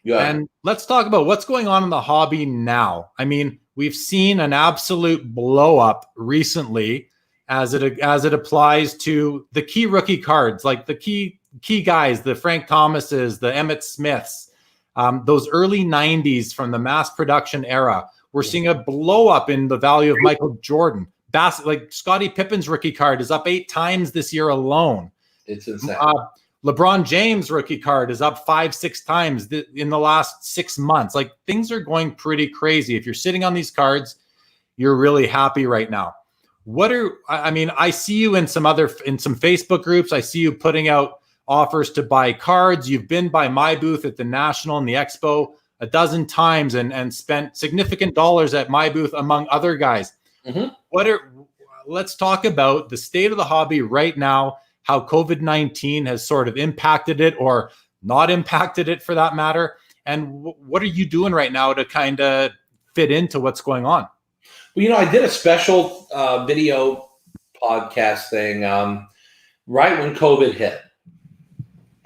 Yeah. And let's talk about what's going on in the hobby now. I mean, we've seen an absolute blow up recently as it applies to the key rookie cards, like the key guys, the Frank Thomases, the Emmitt Smiths, those early 90s from the mass production era. We're seeing a blow up in the value of Michael Jordan. Like Scottie Pippen's rookie card is up 8 times this year alone. It's insane. LeBron James rookie card is up 5-6 times in the last 6 months. Like, things are going pretty crazy. If you're sitting on these cards, you're really happy right now. I see you in some Facebook groups. I see you putting out offers to buy cards. You've been by my booth at the National and the Expo a dozen times and spent significant dollars at my booth among other guys. Mm-hmm. Let's talk about the state of the hobby right now, how COVID-19 has sort of impacted it or not impacted it for that matter. And what are you doing right now to kind of fit into what's going on? Well, I did a special video podcast thing right when COVID hit.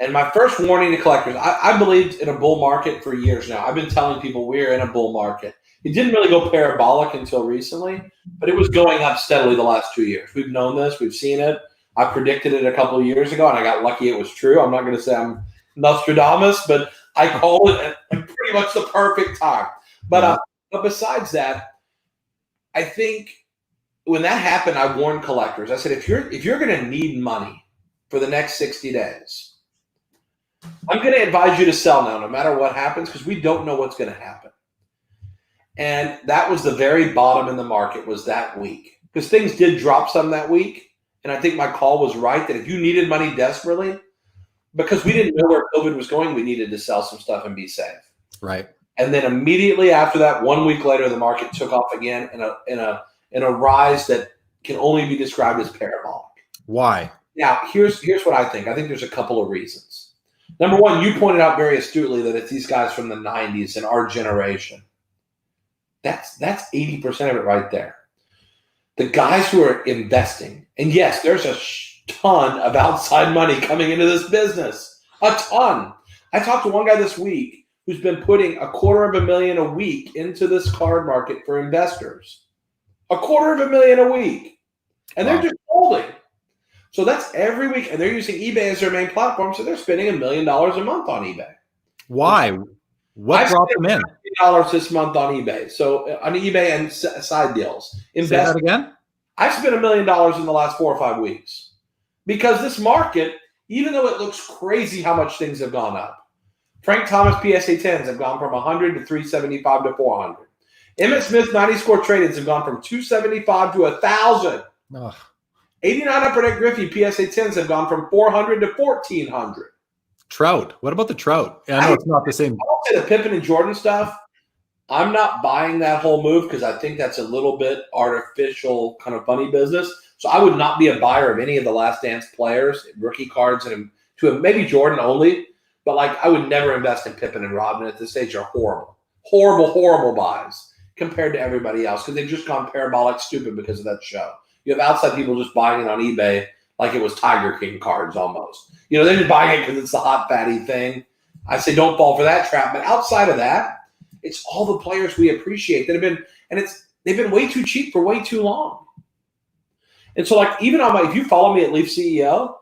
And my first warning to collectors, I believed in a bull market for years now. I've been telling people we're in a bull market. It didn't really go parabolic until recently, but it was going up steadily the last 2 years. We've known this. We've seen it. I predicted it a couple of years ago, and I got lucky it was true. I'm not going to say I'm Nostradamus, but I called it at pretty much the perfect time. But besides that, I think when that happened, I warned collectors. I said, if you're going to need money for the next 60 days, I'm going to advise you to sell now, no matter what happens, because we don't know what's going to happen. And that was the very bottom in the market, was that week, because things did drop some that week. And I think my call was right, that if you needed money desperately, because we didn't know where COVID was going, we needed to sell some stuff and be safe. Right. And then immediately after that, 1 week later, the market took off again in a rise that can only be described as parabolic. Why? Now, here's what I think. I think there's a couple of reasons. Number one, you pointed out very astutely that it's these guys from the 90s and our generation. That's 80% of it right there. The guys who are investing, and yes, there's a ton of outside money coming into this business, a ton. I talked to one guy this week who's been putting $250,000 a week into this card market for investors. $250,000 a week. And they're just holding. So that's every week. And they're using eBay as their main platform. So they're spending $1 million a month on eBay. Why? What brought them in? $50 this month on eBay. So on eBay and side deals. Say that again? I've spent $1 million in the last 4 or 5 weeks. Because this market, even though it looks crazy how much things have gone up, Frank Thomas PSA 10s have gone from 100 to 375 to 400. Emmitt Smith 90 score trade-ins have gone from 275 to 1,000. 89 Upper Deck Griffey PSA 10s have gone from 400 to 1,400. Trout. What about the Trout? I know it's not the same. I say the Pippen and Jordan stuff, I'm not buying that whole move because I think that's a little bit artificial kind of funny business. So I would not be a buyer of any of the Last Dance players, rookie cards, and maybe Jordan only. But I would never invest in Pippen and Rodman at this stage. Are horrible, horrible, horrible buys compared to everybody else because they've just gone parabolic stupid because of that show. You have outside people just buying it on eBay like it was Tiger King cards almost. They're just buying it because it's the hot fatty thing. I say don't fall for that trap. But outside of that, it's all the players we appreciate that have been, and they've been way too cheap for way too long. And so even if you follow me at Leaf CEO,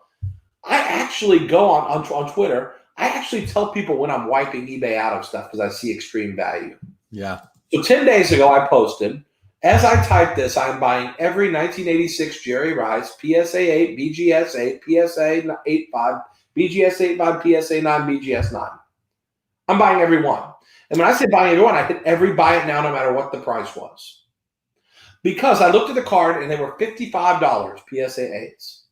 I actually go on Twitter. I actually tell people when I'm wiping eBay out of stuff because I see extreme value. Yeah. So 10 days ago, I posted, as I type this, I'm buying every 1986 Jerry Rice, PSA 8, BGS 8, PSA 8.5, BGS 8.5, PSA 9, BGS 9. I'm buying every one. And when I say buying every one, I hit every buy it now no matter what the price was. Because I looked at the card and they were $55 PSA 8s.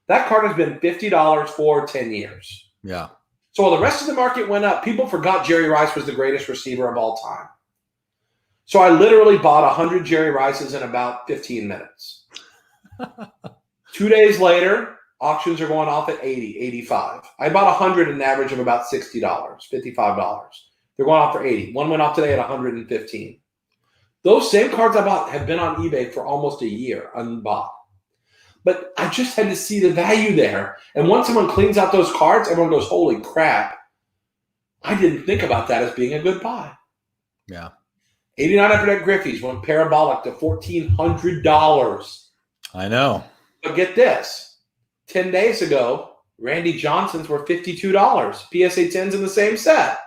That card has been $50 for 10 years. Yeah. So while the rest of the market went up, people forgot Jerry Rice was the greatest receiver of all time. So I literally bought 100 Jerry Rices in about 15 minutes. 2 days later, auctions are going off at 80, 85. I bought 100 at an average of about $60, $55. They're going off for 80. One went off today at 115. Those same cards I bought have been on eBay for almost a year unbought. But I just had to see the value there. And once someone cleans out those cards, everyone goes, holy crap. I didn't think about that as being a good buy. Yeah. 89 Upper Griffey's went parabolic to $1,400. I know. But get this. 10 days ago, Randy Johnson's were $52. PSA 10s in the same set.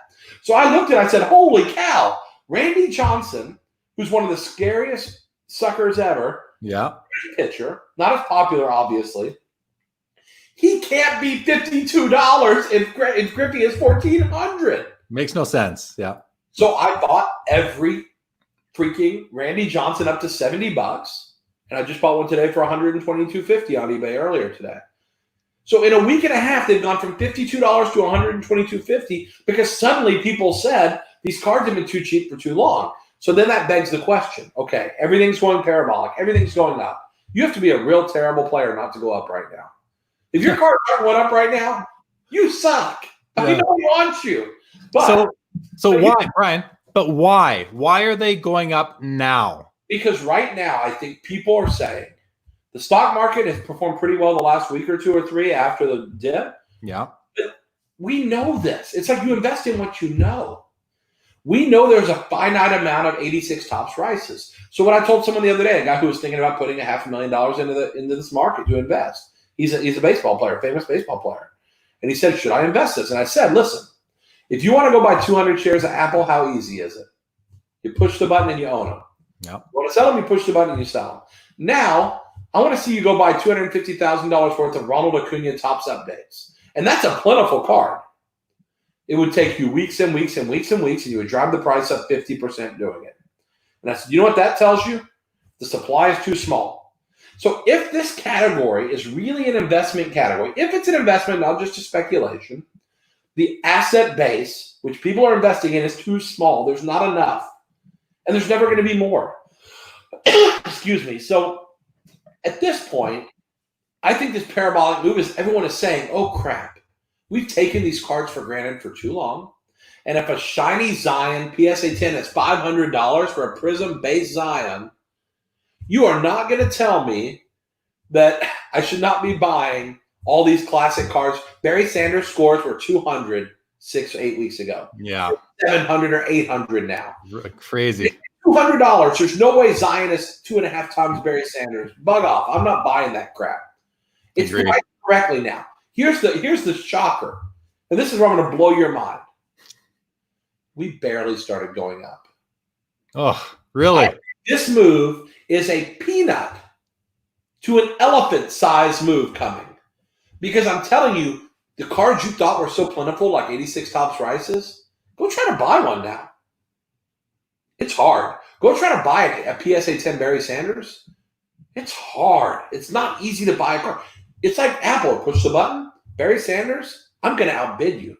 So I looked at it, I said, holy cow. Randy Johnson, who's one of the scariest suckers ever, Yeah. pitcher, not as popular, obviously. He can't be $52 if Griffey is $1,400. Makes no sense. Yeah. So I bought every freaking Randy Johnson up to $70, and I just bought one today for $122.50 on eBay earlier today. So in a week and a half, they've gone from $52 to $122.50 because suddenly people said these cards have been too cheap for too long. So then that begs the question, okay, everything's going parabolic, everything's going up. You have to be a real terrible player not to go up right now. If your cards aren't going up right now, you suck. I mean, nobody wants you. But so why, Brian? But why? Why are they going up now? Because right now, I think people are saying the stock market has performed pretty well the last week or two or three after the dip. Yeah. But we know this. It's like you invest in what you know. We know there's a finite amount of 86 Topps Rices. So what I told someone the other day, a guy who was thinking about putting $500,000 into this market to invest. He's a baseball player, famous baseball player. And he said, should I invest this? And I said, listen, if you want to go buy 200 shares of Apple, how easy is it? You push the button and you own them. Yep. You want to sell them, you push the button and you sell them. Now, I want to see you go buy $250,000 worth of Ronald Acuna Topps updates. And that's a plentiful card. It would take you weeks and weeks and weeks and weeks, and you would drive the price up 50% doing it. And I said, you know what that tells you? The supply is too small. So if this category is really an investment category, if it's an investment, not just a speculation, the asset base, which people are investing in, is too small. There's not enough. And there's never going to be more. Excuse me. So at this point, I think this parabolic move is everyone is saying, oh, crap. We've taken these cards for granted for too long. And if a shiny Zion PSA 10 is $500 for a Prism base Zion, you are not going to tell me that I should not be buying all these classic cards. Barry Sanders scores were 200 8 weeks ago. Yeah. 700 or 800 now. Crazy. $200. There's no way Zion is 2.5 times Barry Sanders. Bug off. I'm not buying that crap. It's priced correctly now. Here's the shocker. And this is where I'm going to blow your mind. We barely started going up. Oh, really? This move is a peanut to an elephant-sized move coming. Because I'm telling you, the cards you thought were so plentiful, like 86 Topps Rices, go try to buy one now. It's hard. Go try to buy a PSA 10 Barry Sanders. It's hard. It's not easy to buy a card. It's like Apple. Push the button. Barry Sanders, I'm going to outbid you.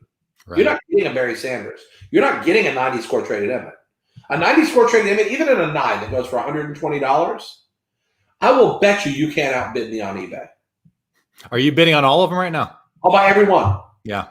Right. You're not getting a Barry Sanders. You're not getting a 90 score traded Emmett. A 90 score traded Emmett, even at a 9 that goes for $120, I will bet you can't outbid me on eBay. Are you bidding on all of them right now? I'll buy every one. Yeah.